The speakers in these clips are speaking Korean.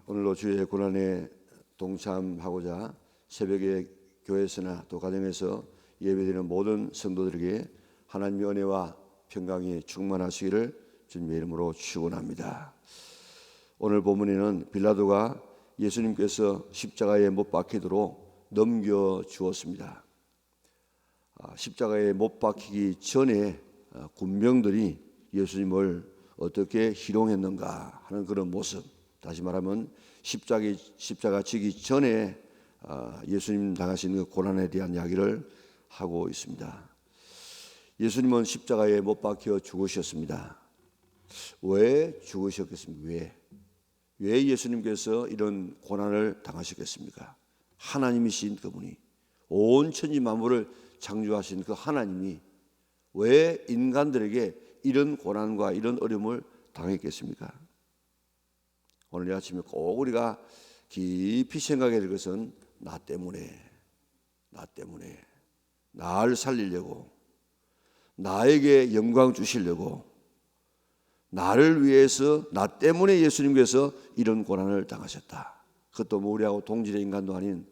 오늘로 주의 고난에 동참하고자 새벽에 교회에서나 또 가정에서 예배드리는 모든 성도들에게 하나님의 은혜와 평강이 충만하시기를 주님의 이름으로 축원합니다. 오늘 본문에는 빌라도가 예수님께서 십자가에 못 박히도록 넘겨 주었습니다. 십자가에 못 박히기 전에 군병들이 예수님을 어떻게 희롱했는가 하는 그런 모습, 다시 말하면 십자가 지기 전에 예수님 당하신 그 고난에 대한 이야기를 하고 있습니다. 예수님은 십자가에 못 박혀 죽으셨습니다. 왜 죽으셨겠습니까? 왜 예수님께서 이런 고난을 당하셨겠습니까? 하나님이신 그분이, 온 천지 만물을 창조하신 그 하나님이 왜 인간들에게 이런 고난과 이런 어려움을 당했겠습니까? 오늘 아침에 꼭 우리가 깊이 생각해야 될 것은 나 때문에 나를 살리려고, 나에게 영광 주시려고, 나를 위해서, 나 때문에 예수님께서 이런 고난을 당하셨다. 그것도 뭐 우리하고 동질의 인간도 아닌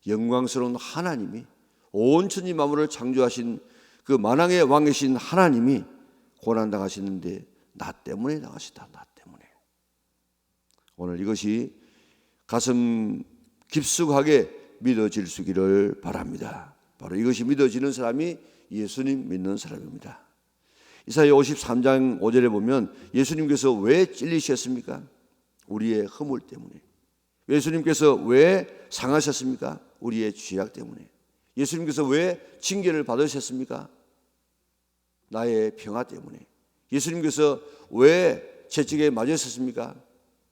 영광스러운 하나님이, 온 천지 만물을 창조하신 그 만왕의 왕이신 하나님이 고난 당하시는데 나 때문에 당하시다. 나 때문에. 오늘 이것이 가슴 깊숙하게 믿어질 수 있기를 바랍니다. 바로 이것이 믿어지는 사람이 예수님 믿는 사람입니다. 이사야 53장 5절에 보면 예수님께서 왜 찔리셨습니까? 우리의 허물 때문에. 예수님께서 왜 상하셨습니까? 우리의 죄악 때문에. 예수님께서 왜 징계를 받으셨습니까? 나의 평화 때문에. 예수님께서 왜 채찍에 맞으셨습니까?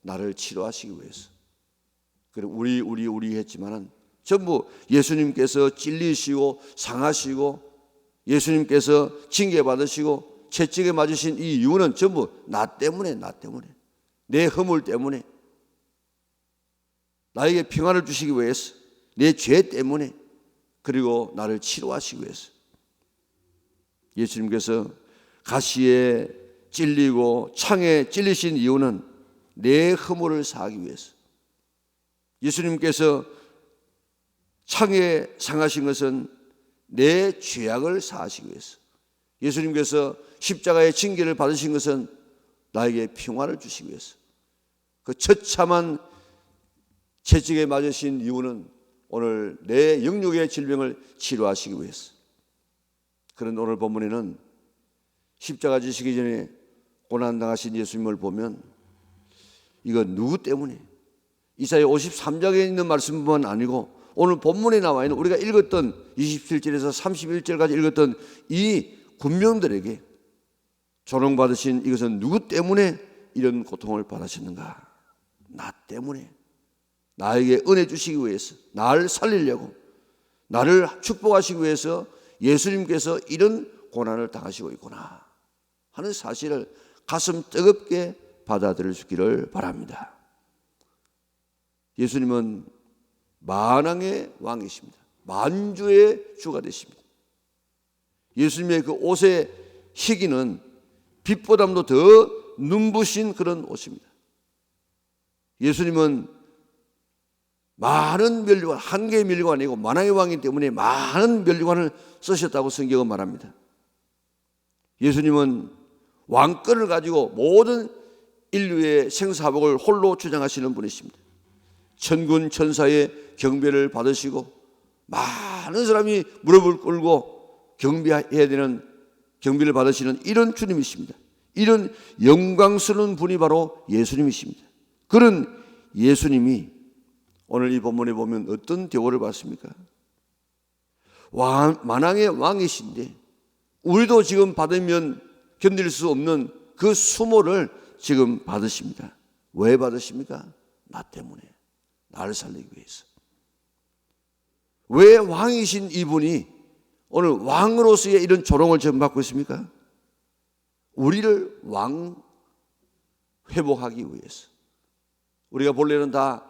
나를 치료하시기 위해서. 그리고 우리 했지만은 전부 예수님께서 찔리시고 상하시고 예수님께서 징계 받으시고 채찍에 맞으신 이 이유는 전부 나 때문에, 내 허물 때문에, 나에게 평안을 주시기 위해서, 내 죄 때문에, 그리고 나를 치료하시기 위해서. 예수님께서 가시에 찔리고 창에 찔리신 이유는 내 허물을 사하기 위해서. 예수님께서 창에 상하신 것은 내 죄악을 사하시기 위해서. 예수님께서 십자가의 징계를 받으신 것은 나에게 평화를 주시기 위해서. 그 처참한 채찍에 맞으신 이유는 오늘 내 영육의 질병을 치료하시기 위해서. 그런데 오늘 본문에는 십자가 지시기 전에 고난당하신 예수님을 보면 이건 누구 때문에? 이사야 53장에 있는 말씀뿐만 아니고 오늘 본문에 나와 있는 우리가 읽었던 27절에서 31절까지 읽었던 이 군병들에게 조롱받으신 이것은 누구 때문에 이런 고통을 받으셨는가? 나 때문에. 나에게 은혜 주시기 위해서, 나를 살리려고, 나를 축복하시기 위해서 예수님께서 이런 고난을 당하시고 있구나 하는 사실을 가슴 뜨겁게 받아들일 수 있기를 바랍니다. 예수님은 만왕의 왕이십니다. 만주의 주가 되십니다. 예수님의 그 옷의 희기는 빛보다도 더 눈부신 그런 옷입니다. 예수님은 많은 면류관, 한 개의 면류관이 아니고 만왕의 왕이기 때문에 많은 면류관을 쓰셨다고 성경은 말합니다. 예수님은 왕권을 가지고 모든 인류의 생사복을 홀로 주장하시는 분이십니다. 천군 천사의 경배를 받으시고 많은 사람이 무릎을 꿇고 경배해야 되는 경배를 받으시는 이런 주님이십니다. 이런 영광스러운 분이 바로 예수님이십니다. 그런 예수님이 오늘 이 본문에 보면 어떤 대우를 받습니까? 만왕의 왕이신데 우리도 지금 받으면 견딜 수 없는 그 수모를 지금 받으십니다. 왜 받으십니까? 나 때문에, 나를 살리기 위해서. 왜 왕이신 이분이 오늘 왕으로서의 이런 조롱을 지금 받고 있습니까? 우리를 왕 회복하기 위해서. 우리가 본래는 다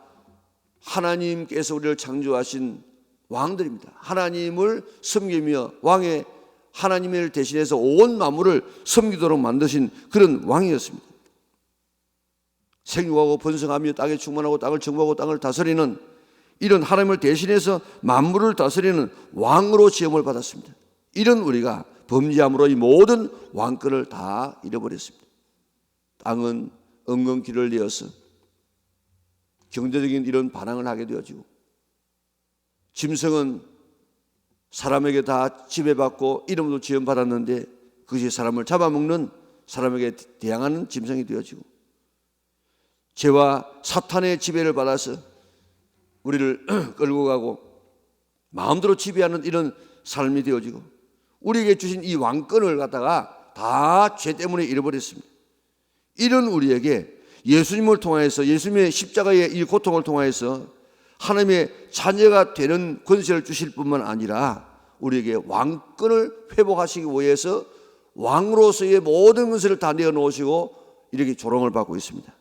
하나님께서 우리를 창조하신 왕들입니다. 하나님을 섬기며 왕의 하나님을 대신해서 온 만물을 섬기도록 만드신 그런 왕이었습니다. 생육하고 번성하며 땅에 충만하고 땅을 정복하고 땅을 다스리는 이런 하나님을 대신해서 만물을 다스리는 왕으로 지음을 받았습니다. 이런 우리가 범죄함으로 이 모든 왕권을 다 잃어버렸습니다. 땅은 엉엉 길을 내어서 경제적인 이런 반항을 하게 되어지고, 짐승은 사람에게 다 지배받고 이름도 지음받았는데 그것이 사람을 잡아먹는, 사람에게 대항하는 짐승이 되어지고, 죄와 사탄의 지배를 받아서 우리를 끌고 가고 마음대로 지배하는 이런 삶이 되어지고, 우리에게 주신 이 왕권을 갖다가 다 죄 때문에 잃어버렸습니다. 이런 우리에게 예수님을 통하여서, 예수님의 십자가의 이 고통을 통하여서 하나님의 자녀가 되는 권세를 주실 뿐만 아니라 우리에게 왕권을 회복하시기 위해서 왕으로서의 모든 것을 다 내어놓으시고 이렇게 조롱을 받고 있습니다.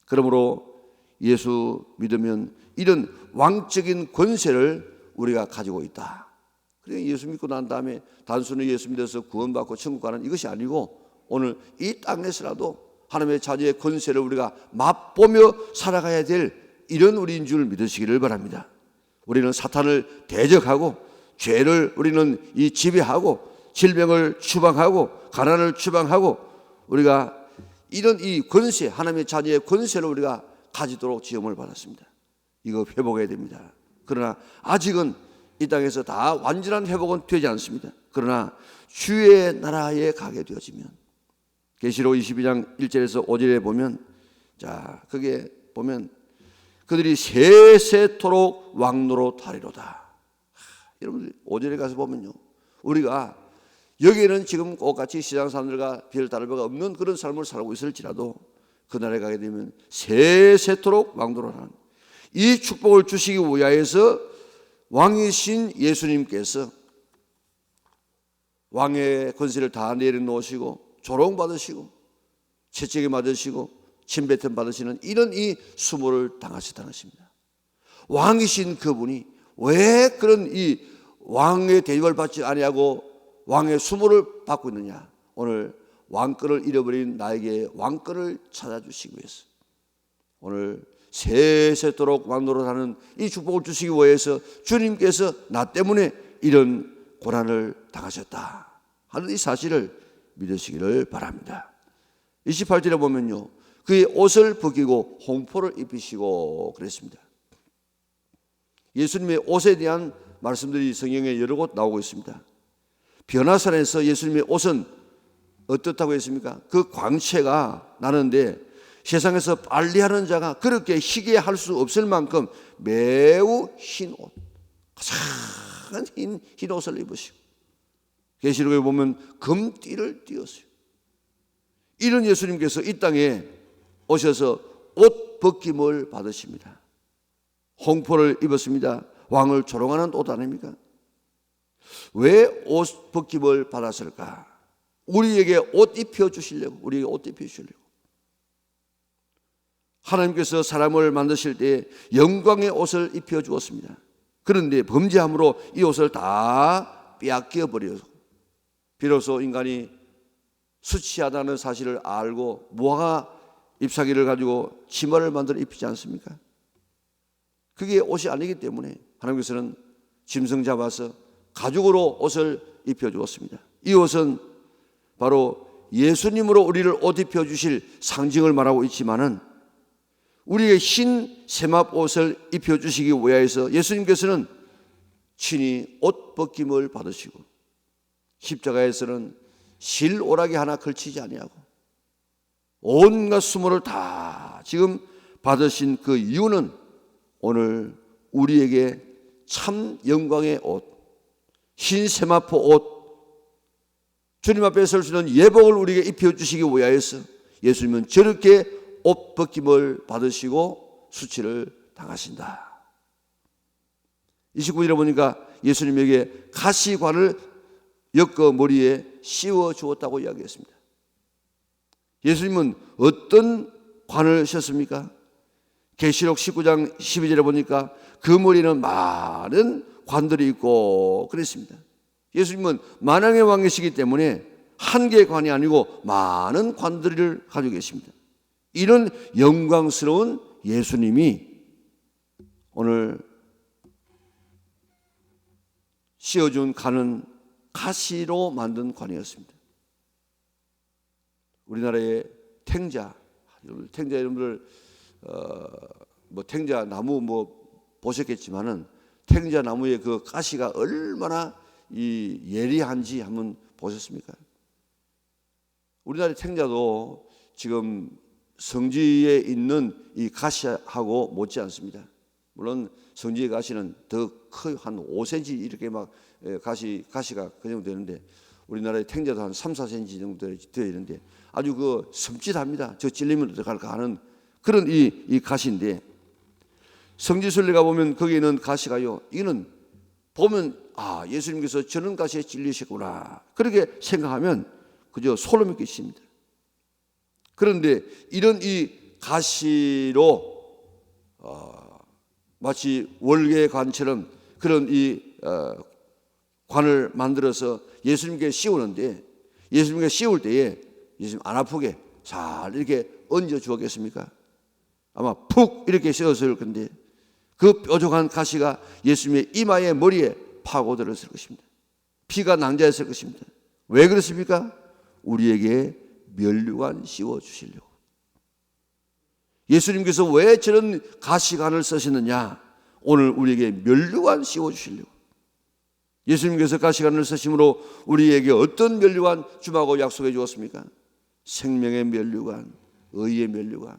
그러므로 예수 믿으면 이런 왕적인 권세를 우리가 가지고 있다. 그래, 예수 믿고 난 다음에 단순히 예수 믿어서 구원받고 천국 가는 이것이 아니고, 오늘 이 땅에서라도 하나님의 자녀의 권세를 우리가 맛보며 살아가야 될 이런 우리인 줄 믿으시기를 바랍니다. 우리는 사탄을 대적하고 죄를 우리는 이 지배하고 질병을 추방하고 가난을 추방하고, 우리가 이런 이 권세, 하나님의 자녀의 권세를 우리가 가지도록 지음을 받았습니다. 이거 회복해야 됩니다. 그러나 아직은 이 땅에서 다 완전한 회복은 되지 않습니다. 그러나 주의 나라에 가게 되어지면, 계시록 22장 1절에서 5절에 보면, 자, 그게 보면 그들이 세세토록 왕노로 하리로다. 여러분들 5절에 가서 보면요, 우리가 여기에는 지금 똑같이 시장 사람들과 별 다를 바가 없는 그런 삶을 살고 있을지라도 그날에 가게 되면 세세토록 왕노로 하는 이 축복을 주시기 위하여서 왕이신 예수님께서 왕의 권세를 다 내려놓으시고 조롱받으시고 채찍에 맞으시고 침뱉음 받으시는 이런 이 수모를 당하셨다는 것입니다. 왕이신 그분이 왜 그런 이 왕의 대접을 받지 아니하고 왕의 수모를 받고 있느냐? 오늘 왕권을 잃어버린 나에게 왕권을 찾아주시기 위해서, 오늘 세세토록 왕노릇하는 이 축복을 주시기 위해서 주님께서 나 때문에 이런 고난을 당하셨다 하는 이 사실을 믿으시기를 바랍니다. 28절에 보면요, 그의 옷을 벗기고 홍포를 입히시고 그랬습니다. 예수님의 옷에 대한 말씀들이 성경에 여러 곳 나오고 있습니다. 변화산에서 예수님의 옷은 어떻다고 했습니까? 그 광채가 나는데 세상에서 빨리하는 자가 그렇게 희게 할 수 없을 만큼 매우 흰 옷, 가장 흰 옷을 입으시고, 계시록에 보면 금띠를 띄었어요. 이런 예수님께서 이 땅에 오셔서 옷 벗김을 받으십니다. 홍포를 입었습니다. 왕을 조롱하는 옷 아닙니까? 왜 옷 벗김을 받았을까? 우리에게 옷 입혀 주시려고, 우리에게 옷 입혀 주시려고. 하나님께서 사람을 만드실 때 영광의 옷을 입혀 주었습니다. 그런데 범죄함으로 이 옷을 다 빼앗겨 버려서 비로소 인간이 수치하다는 사실을 알고 무화과 잎사귀를 가지고 치마를 만들어 입히지 않습니까? 그게 옷이 아니기 때문에 하나님께서는 짐승 잡아서 가죽으로 옷을 입혀 주었습니다. 이 옷은 바로 예수님으로 우리를 옷 입혀 주실 상징을 말하고 있지만은, 우리의 흰 세맙 옷을 입혀 주시기 위하여서 예수님께서는 친히 옷 벗김을 받으시고 십자가에서는 실오라기 하나 걸치지 아니하고 온갖 수모를 다 지금 받으신 그 이유는 오늘 우리에게 참 영광의 옷, 흰 세마포 옷, 주님 앞에 설 수 있는 예복을 우리에게 입혀주시기 위하여서 예수님은 저렇게 옷 벗김을 받으시고 수치를 당하신다. 29절에 보니까 예수님에게 가시관을 엮어 머리에 씌워 주었다고 이야기했습니다. 예수님은 어떤 관을 셨습니까? 계시록 19장 12절에 보니까 그 머리는 많은 관들이 있고 그랬습니다. 예수님은 만왕의 왕이시기 때문에 한 개의 관이 아니고 많은 관들을 가지고 계십니다. 이런 영광스러운 예수님이 오늘 씌워준 관은 가시로 만든 관이었습니다. 우리나라의 탱자 여러분들 탱자 나무 보셨겠지만은 탱자 나무의 그 가시가 얼마나 이 예리한지 한번 보셨습니까? 우리나라의 탱자도 지금 성지에 있는 이 가시하고 못지 않습니다. 물론 성지의 가시는 더 커요. 한 5cm 이렇게 막 가시가 그 정도 되는데 우리나라의 탱자도 한 3, 4cm 정도 되어 있는데 아주 그 섬찟합니다. 저 찔리면 어떡할까 하는 그런 이 가시인데 성지순례 가보면 거기에는 가시가요. 이거는 보면 예수님께서 저런 가시에 찔리셨구나. 그렇게 생각하면 그저 소름이 끼칩니다. 그런데 이런 이 가시로 마치 월계관처럼 그런 이 관을 만들어서 예수님께 씌우는데 예수님께 씌울 때에 예수님 안 아프게 잘 이렇게 얹어 주었겠습니까? 아마 푹 이렇게 씌웠을 건데 그 뾰족한 가시가 예수님의 이마에 머리에 파고들었을 것입니다. 피가 낭자했을 것입니다. 왜 그렇습니까? 우리에게 면류관 씌워 주시려고. 예수님께서 왜 저런 가시관을 쓰시느냐? 오늘 우리에게 면류관 씌워 주시려고. 예수님께서 가시관을 쓰심으로 우리에게 어떤 면류관 주마고 약속해 주었습니까? 생명의 면류관, 의의 면류관,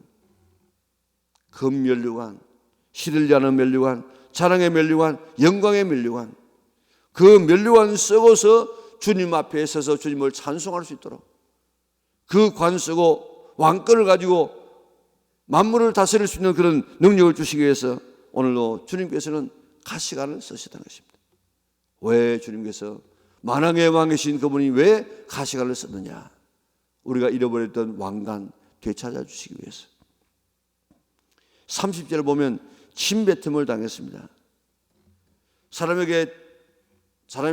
금면류관, 시들지 않은 면류관, 자랑의 면류관, 영광의 면류관. 그 면류관 쓰고서 주님 앞에 서서 주님을 찬송할 수 있도록 그 관 쓰고 왕권을 가지고 만물을 다스릴 수 있는 그런 능력을 주시기 위해서 오늘도 주님께서는 가시관을 쓰시다는 것입니다. 왜 주님께서 만왕의 왕이신 그분이 왜 가시관을 썼느냐? 우리가 잃어버렸던 왕관 되찾아 주시기 위해서. 30절을 보면 침뱉음을 당했습니다. 사람이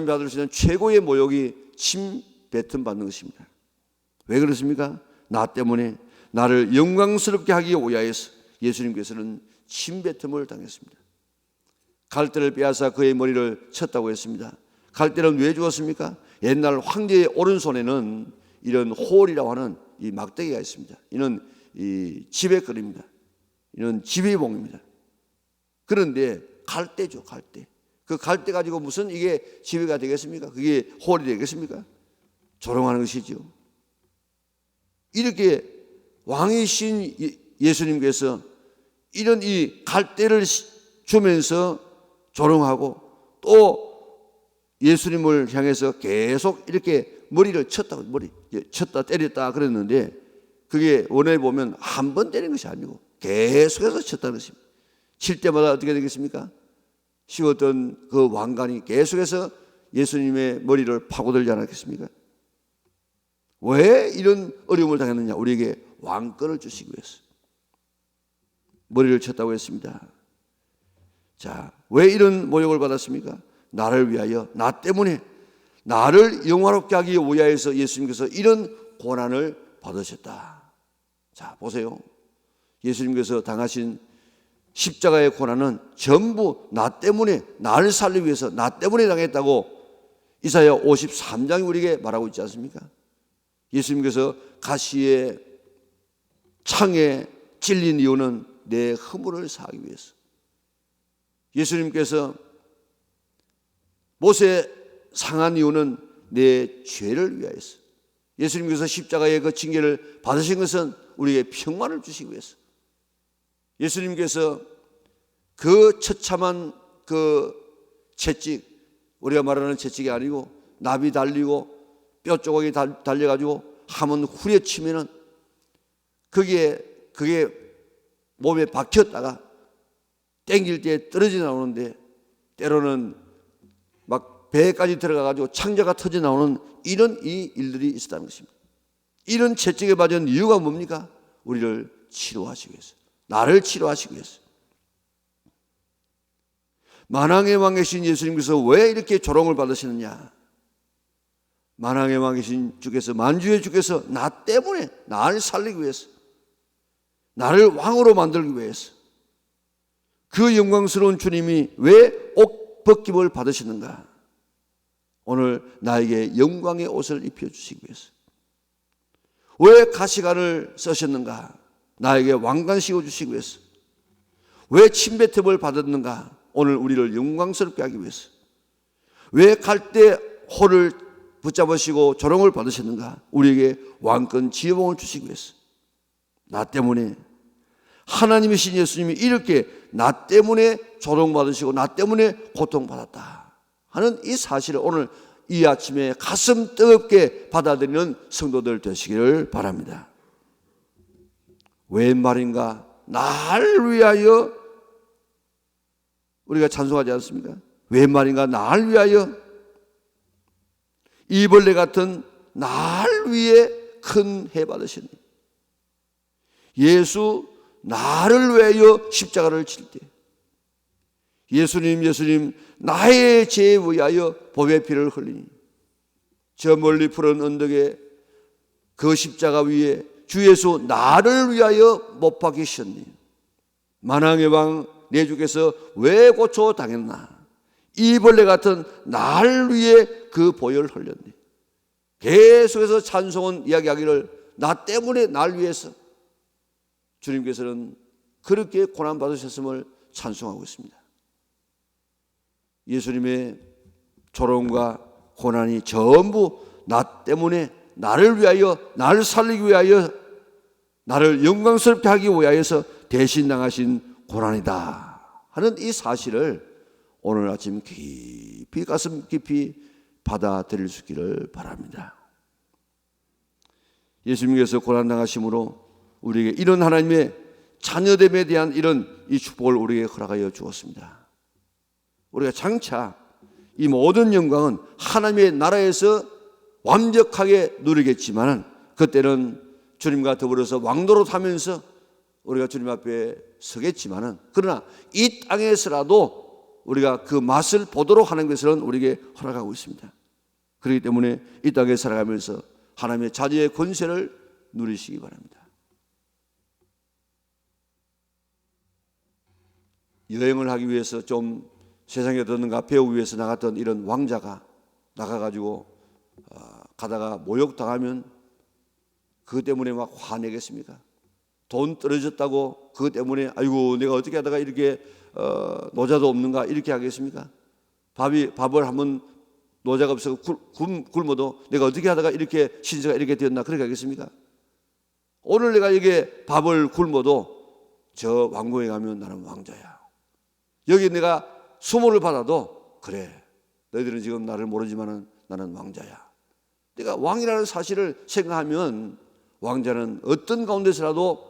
받을 수 있는 최고의 모욕이 침뱉음 받는 것입니다. 왜 그렇습니까? 나 때문에 나를 영광스럽게 하기 위하여서 예수님께서는 침뱉음을 당했습니다. 갈대를 빼앗아 그의 머리를 쳤다고 했습니다. 갈대는 왜 주었습니까? 옛날 황제의 오른손에는 이런 홀이라고 하는 이 막대기가 있습니다. 이는 이 지배거리입니다. 이는 지배봉입니다. 그런데 갈대죠, 갈대. 그 갈대 가지고 무슨 이게 지배가 되겠습니까? 그게 홀이 되겠습니까? 조롱하는 것이죠. 이렇게 왕이신 예수님께서 이런 이 갈대를 주면서 조롱하고 또 예수님을 향해서 계속 이렇게 머리를 쳤다 때렸다 그랬는데 그게 원에 보면 한 번 때린 것이 아니고 계속해서 쳤다는 것입니다. 칠 때마다 어떻게 되겠습니까? 씌웠던 그 왕관이 계속해서 예수님의 머리를 파고들지 않았겠습니까? 왜 이런 어려움을 당했느냐? 우리에게 왕권을 주시기 위해서 머리를 쳤다고 했습니다. 자, 왜 이런 모욕을 받았습니까? 나를 위하여, 나 때문에 나를 영화롭게 하기 위하여서 예수님께서 이런 고난을 받으셨다. 자, 보세요. 예수님께서 당하신 십자가의 고난은 전부 나 때문에, 나를 살리기 위해서 나 때문에 당했다고 이사야 53장이 우리에게 말하고 있지 않습니까? 예수님께서 가시의 창에 찔린 이유는 내 허물을 사하기 위해서. 예수님께서 못에 상한 이유는 내 죄를 위하여서. 예수님께서 십자가의 그 징계를 받으신 것은 우리에게 평안을 주시기 위해서. 예수님께서 그 처참한 그 채찍, 우리가 말하는 채찍이 아니고 납이 달리고 뼈 조각이 달려가지고 한번 후려치면은 그게 몸에 박혔다가 땡길 때 떨어져 나오는데 때로는 막 배까지 들어가가지고 창자가 터져 나오는 이런 이 일들이 있었다는 것입니다. 이런 채찍에 맞은 이유가 뭡니까? 우리를 치료하시기 위해서, 나를 치료하시기 위해서. 만왕의 왕이신 예수님께서 왜 이렇게 조롱을 받으시느냐? 만왕의 왕이신 주께서, 만주의 주께서 나 때문에 나를 살리기 위해서 나를 왕으로 만들기 위해서 그 영광스러운 주님이 왜 옷 벗김을 받으시는가? 오늘 나에게 영광의 옷을 입혀주시기 위해서. 왜 가시관을 쓰셨는가? 나에게 왕관 씌워주시기 위해서. 왜 침뱉음을 받았는가? 오늘 우리를 영광스럽게 하기 위해서. 왜 갈대 호를 붙잡으시고 조롱을 받으셨는가? 우리에게 왕권 지혜봉을 주시기 위해서. 나 때문에 하나님이신 예수님이 이렇게 나 때문에 조롱받으시고 나 때문에 고통받았다 하는 이 사실을 오늘 이 아침에 가슴 뜨겁게 받아들이는 성도들 되시기를 바랍니다. 웬 말인가? 날 위하여 우리가 찬송하지 않습니까? 웬 말인가? 날 위하여 이벌레 같은 날 위해 큰 해 받으시니 예수 나를 위하여 십자가를 칠 때 예수님 나의 죄에 위하여 보배 피를 흘리니 저 멀리 푸른 언덕에 그 십자가 위에 주 예수 나를 위하여 못 박히셨니 만왕의 왕 내 주께서 왜 고초 당했나 이 벌레 같은 날 위해 그 보혈을 흘렸니 계속해서 찬송은 이야기하기를 나 때문에 날 위해서 주님께서는 그렇게 고난받으셨음을 찬송하고 있습니다. 예수님의 조롱과 고난이 전부 나 때문에 나를 위하여 나를 살리기 위하여 나를 영광스럽게 하기 위하여서 대신 당하신 고난이다 하는 이 사실을 오늘 아침 깊이 가슴 깊이 받아들일 수 있기를 바랍니다. 예수님께서 고난당하심으로 우리에게 이런 하나님의 자녀됨에 대한 이런 이 축복을 우리에게 허락하여 주었습니다. 우리가 장차 이 모든 영광은 하나님의 나라에서 완벽하게 누리겠지만 그때는 주님과 더불어서 왕도로 타면서 우리가 주님 앞에 서겠지만 그러나 이 땅에서라도 우리가 그 맛을 보도록 하나님께서는 우리에게 허락하고 있습니다. 그렇기 때문에 이 땅에 살아가면서 하나님의 자녀의 권세를 누리시기 바랍니다. 여행을 하기 위해서 좀 세상에 어떤가 배우기 위해서 나갔던 이런 왕자가 나가가지고 가다가 모욕당하면 그것 때문에 막 화내겠습니까? 돈 떨어졌다고 그것 때문에 아이고 내가 어떻게 하다가 이렇게 노자도 없는가 이렇게 하겠습니까? 밥을 한번 노자가 없어서 굶어도 내가 어떻게 하다가 이렇게 신세가 이렇게 되었나 그렇게 하겠습니까? 오늘 내가 이게 밥을 굶어도 저 왕궁에 가면 나는 왕자야. 여기 내가 수모를 받아도 그래 너희들은 지금 나를 모르지만 나는 왕자야. 내가 왕이라는 사실을 생각하면 왕자는 어떤 가운데서라도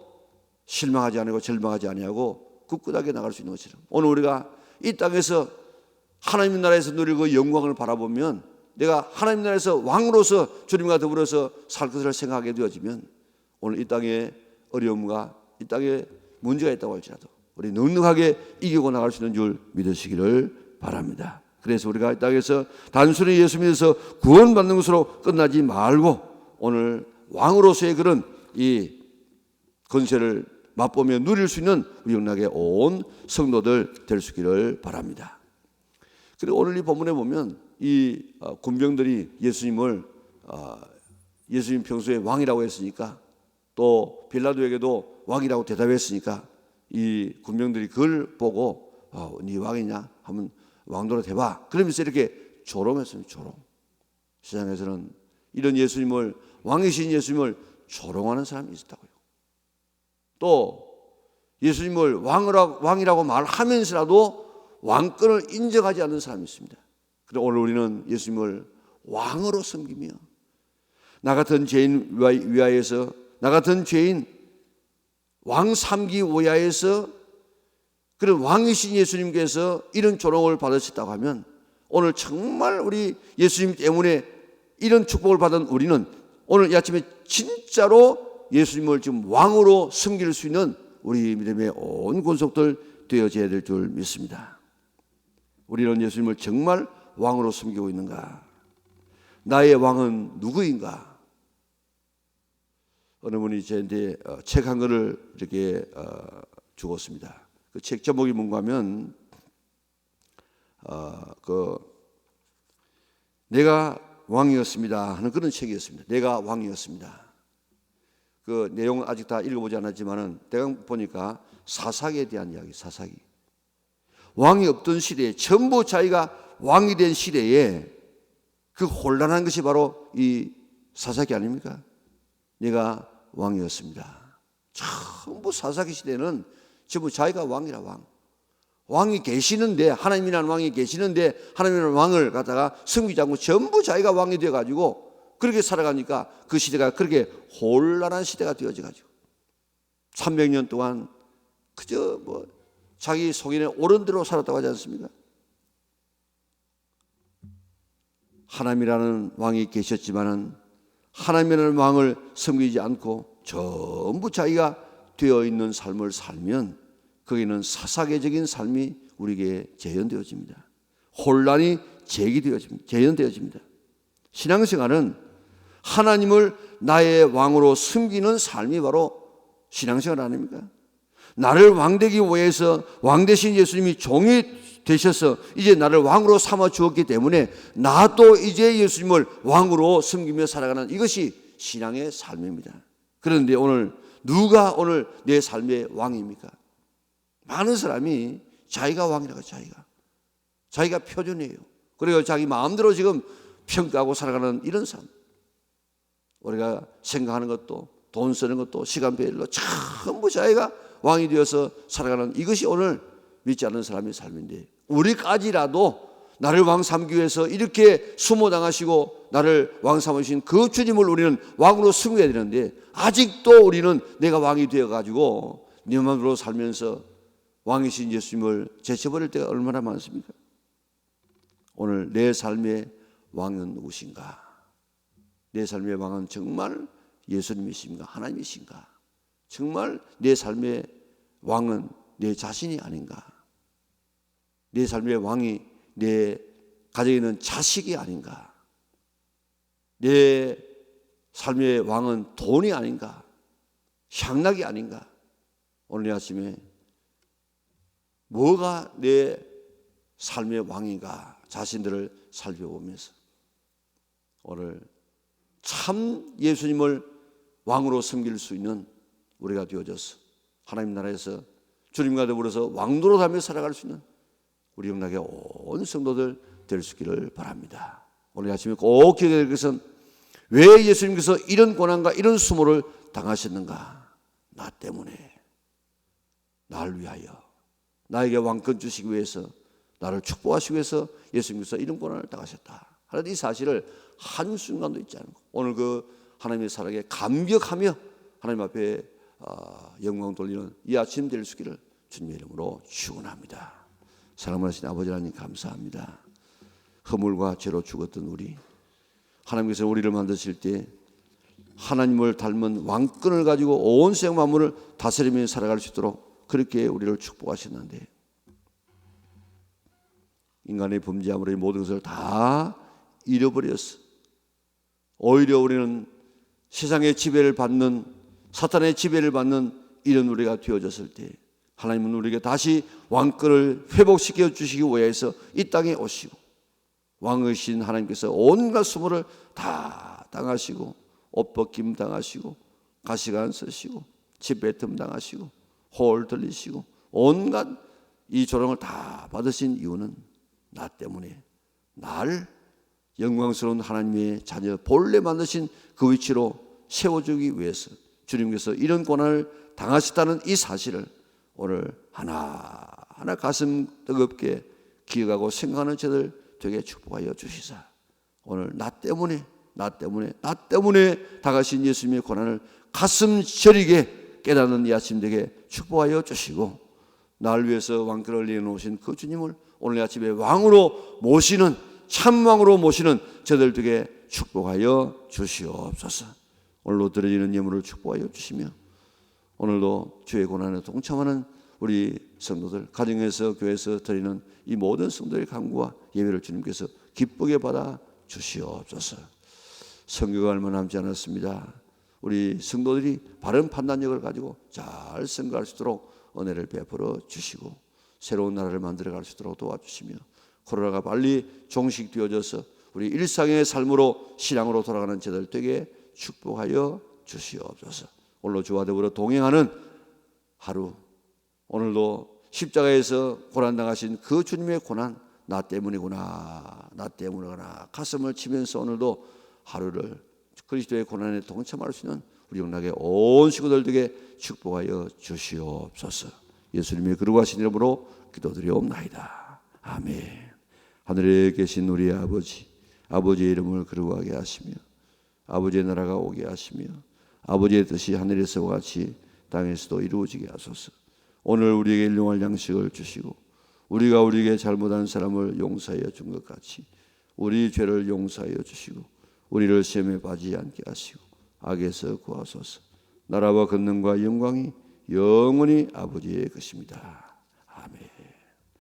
실망하지 않고 절망하지 아니하고 굳굳하게 나갈 수 있는 것처럼 오늘 우리가 이 땅에서 하나님 나라에서 누리고 영광을 바라보면 내가 하나님 나라에서 왕으로서 주님과 더불어서 살 것을 생각하게 되어지면 오늘 이 땅에 어려움과 이 땅에 문제가 있다고 할지라도 우리 넉넉하게 이기고 나갈 수 있는 줄 믿으시기를 바랍니다. 그래서 우리가 이 땅에서 단순히 예수 믿어서 구원받는 것으로 끝나지 말고 오늘 왕으로서의 그런 이 권세를 맛보며 누릴 수 있는 우리 영락의 온 성도들 될 수 있기를 바랍니다. 그리고 오늘 이 본문에 보면 이 군병들이 예수님 평소에 왕이라고 했으니까 또 빌라도에게도 왕이라고 대답했으니까 이 군병들이 그걸 보고 네 왕이냐 하면 왕도로 대봐. 그러면서 이렇게 조롱했습니다. 조롱. 세상에서는 이런 예수님을 왕이신 예수님을 조롱하는 사람이 있었다고요. 또 예수님을 왕이라고 말하면서라도 왕권을 인정하지 않는 사람이 있습니다. 그런데 오늘 우리는 예수님을 왕으로 섬기며 나 같은 죄인 위하여서 나 같은 죄인 왕 삼기 위하여서 그런 왕이신 예수님께서 이런 조롱을 받으셨다고 하면 오늘 정말 우리 예수님 때문에 이런 축복을 받은 우리는 오늘 이 아침에 진짜로 예수님을 지금 왕으로 섬길 수 있는 우리 믿음의 온 권속들 되어져야 될 줄 믿습니다. 우리는 예수님을 정말 왕으로 섬기고 있는가? 나의 왕은 누구인가? 어느 분이 저한테 책 한 권을 이렇게 주었습니다. 그 책 제목이 뭔가 하면 내가 왕이었습니다 하는 그런 책이었습니다. 내가 왕이었습니다. 그 내용은 아직 다 읽어보지 않았지만은 내가 보니까 사사기에 대한 이야기, 사사기. 왕이 없던 시대에 전부 자기가 왕이 된 시대에 그 혼란한 것이 바로 이 사사기 아닙니까? 내가 왕이었습니다. 전부 사사기 시대는 전부 자기가 왕이라 왕. 왕이 계시는데, 하나님이라는 왕이 계시는데 하나님이라는 왕을 갖다가 섬기지 않고 전부 자기가 왕이 되어가지고 그렇게 살아가니까 그 시대가 그렇게 혼란한 시대가 되어져가지고 300년 동안 그저 자기 속인에 옳은 대로 살았다고 하지 않습니까? 하나님이라는 왕이 계셨지만은 하나님이라는 왕을 섬기지 않고 전부 자기가 되어 있는 삶을 살면 거기는 사사계적인 삶이 우리에게 재현되어집니다. 혼란이 재현되어집니다. 신앙생활은 하나님을 나의 왕으로 섬기는 삶이 바로 신앙생활 아닙니까? 나를 왕되기 위해서 왕 대신 예수님이 종이 되셔서 이제 나를 왕으로 삼아 주었기 때문에 나도 이제 예수님을 왕으로 섬기며 살아가는 이것이 신앙의 삶입니다. 그런데 오늘 누가 오늘 내 삶의 왕입니까? 많은 사람이 자기가 왕이라고 자기가 표준이에요. 그리고 자기 마음대로 지금 평가하고 살아가는 이런 삶. 우리가 생각하는 것도 돈 쓰는 것도 시간별로 전부 자기가 왕이 되어서 살아가는 이것이 오늘 믿지 않는 사람의 삶인데 우리까지라도 나를 왕 삼기 위해서 이렇게 수모당하시고 나를 왕 삼으신 그 주님을 우리는 왕으로 섬겨야 되는데 아직도 우리는 내가 왕이 되어가지고 네 맘으로 살면서 왕이신 예수님을 제쳐버릴 때가 얼마나 많습니까? 오늘 내 삶의 왕은 누구신가? 내 삶의 왕은 정말 예수님이신가? 하나님이신가? 정말 내 삶의 왕은 내 자신이 아닌가? 내 삶의 왕이 내 가정에 있는 자식이 아닌가? 내 삶의 왕은 돈이 아닌가? 향락이 아닌가? 오늘 아침에 뭐가 내 삶의 왕인가? 자신들을 살펴보면서 오늘 참 예수님을 왕으로 섬길 수 있는 우리가 되어져서 하나님 나라에서 주님과 더불어서 왕도로 하며 살아갈 수 있는 우리 영락의 온 성도들 될 수 있기를 바랍니다. 오늘 아침에 꼭 기억해야 될 것은 왜 예수님께서 이런 고난과 이런 수모를 당하셨는가? 나 때문에, 나를 위하여, 나에게 왕권 주시기 위해서, 나를 축복하시기 위해서 예수님께서 이런 고난을 당하셨다 하는 이 사실을 한순간도 잊지 않고 오늘 그 하나님의 사랑에 감격하며 하나님 앞에 영광 돌리는 이 아침 될 수 있기를 주님의 이름으로 축원합니다. 사랑하신 아버지 하나님 감사합니다. 허물과 죄로 죽었던 우리, 하나님께서 우리를 만드실 때 하나님을 닮은 왕권을 가지고 온 세상 만물을 다스리며 살아갈 수 있도록 그렇게 우리를 축복하셨는데 인간의 범죄함으로 이 모든 것을 다 잃어버렸어. 오히려 우리는 세상의 지배를 받는, 사탄의 지배를 받는 이런 우리가 되어졌을 때 하나님은 우리에게 다시 왕권을 회복시켜 주시기 위해서 이 땅에 오시고 왕이신 하나님께서 온갖 수모를 다 당하시고 옷 벗김 당하시고 가시관 쓰시고 집뱉음 당하시고 홀 들리시고 온갖 이 조롱을 다 받으신 이유는 나 때문에 나를 영광스러운 하나님의 자녀 본래 만드신 그 위치로 세워주기 위해서 주님께서 이런 고난을 당하셨다는 이 사실을 오늘 하나하나 가슴 뜨겁게 기억하고 생각하는 저들 되게 축복하여 주시사 오늘 나 때문에 당하신 예수님의 고난을 가슴 저리게 깨닫는 이 아침 되게 축복하여 주시고 나를 위해서 왕권을 내놓으신 그 주님을 오늘 아침에 왕으로 모시는 참왕으로 모시는 저들 되게 축복하여 주시옵소서. 오늘도 드려지는 예물을 축복하여 주시며 오늘도 주의 고난에 동참하는 우리 성도들, 가정에서 교회에서 드리는 이 모든 성도의 간구와 예배를 주님께서 기쁘게 받아 주시옵소서. 성교가 얼마 남지 않았습니다. 우리 성도들이 바른 판단력을 가지고 잘 생각할 수 있도록 은혜를 베풀어 주시고 새로운 나라를 만들어 갈 수 있도록 도와주시며 코로나가 빨리 종식되어져서 우리 일상의 삶으로 신앙으로 돌아가는 저들 되게 축복하여 주시옵소서. 오늘도 주와 더불어 동행하는 하루, 오늘도 십자가에서 고난당하신 그 주님의 고난, 나 때문이구나, 나 때문이구나 가슴을 치면서 오늘도 하루를 그리스도의 고난에 동참할 수 있는 우리 영락의 온 식구들 되게 축복하여 주시옵소서. 예수님의 거룩하신 이름으로 기도드리옵나이다. 아멘. 하늘에 계신 우리 아버지, 아버지의 이름을 거룩하게 하시며 아버지의 나라가 오게 하시며 아버지의 뜻이 하늘에서와 같이 땅에서도 이루어지게 하소서. 오늘 우리에게 일용할 양식을 주시고 우리가 우리에게 잘못한 사람을 용서하여 준 것 같이 우리 죄를 용서하여 주시고 우리를 시험에 빠지지 않게 하시고 악에서 구하소서. 나라와 권능과 영광이 영원히 아버지의 것입니다. 아멘.